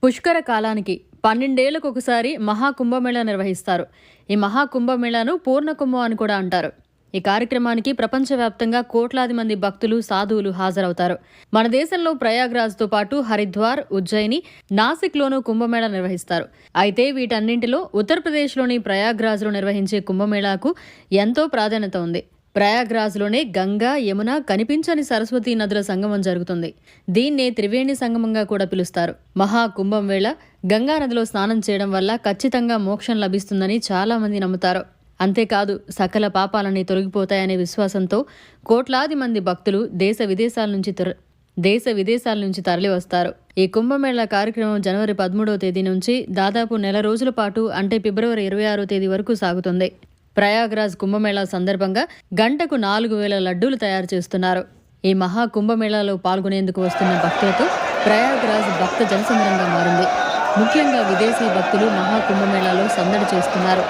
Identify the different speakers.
Speaker 1: పుష్కర కాలానికి 12 ఏళ్లకు ఒకసారి మహాకుంభమేళా నిర్వహిస్తారు. ఈ మహాకుంభమేళాను పూర్ణకుంభం అని కూడా అంటారు. ఈ కార్యక్రమానికి ప్రపంచవ్యాప్తంగా కోట్లాది మంది భక్తులు, సాధువులు హాజరవుతారు. మన దేశంలో ప్రయాగ్రాజ్తో పాటు హరిద్వార్, ఉజ్జయిని, నాసిక్లోనూ కుంభమేళా నిర్వహిస్తారు. అయితే వీటన్నింటిలో ఉత్తరప్రదేశ్లోని ప్రయాగ్రాజ్లో నిర్వహించే కుంభమేళాకు ఎంతో ప్రాధాన్యత ఉంది. ప్రయాగ్రాజ్లోనే గంగా, యమున, కనిపించని సరస్వతి నదుల సంగమం జరుగుతుంది. దీన్నే త్రివేణి సంగమంగా కూడా పిలుస్తారు. మహాకుంభం వేళ గంగా నదిలో స్నానం చేయడం వల్ల ఖచ్చితంగా మోక్షం లభిస్తుందని చాలా మంది నమ్ముతారు. అంతేకాదు సకల పాపాలన్నీ తొలగిపోతాయనే విశ్వాసంతో కోట్లాది మంది భక్తులు దేశ విదేశాల నుంచి తరలి వస్తారు. ఈ కుంభమేళా కార్యక్రమం జనవరి 13వ తేదీ నుంచి దాదాపు నెల రోజుల పాటు అంటే ఫిబ్రవరి 26వ తేదీ వరకు సాగుతుంది. ప్రయాగ్రాజ్ కుంభమేళా సందర్భంగా గంటకు 4000 లడ్డూలు తయారు చేస్తున్నారు. ఈ మహా కుంభమేళాలో పాల్గొనేందుకు వస్తున్న భక్తులతో ప్రయాగ్రాజ్ భక్త జనసంద్రంగా మారింది. ముఖ్యంగా విదేశీ భక్తులు మహా కుంభమేళాలో సందడి చేస్తున్నారు.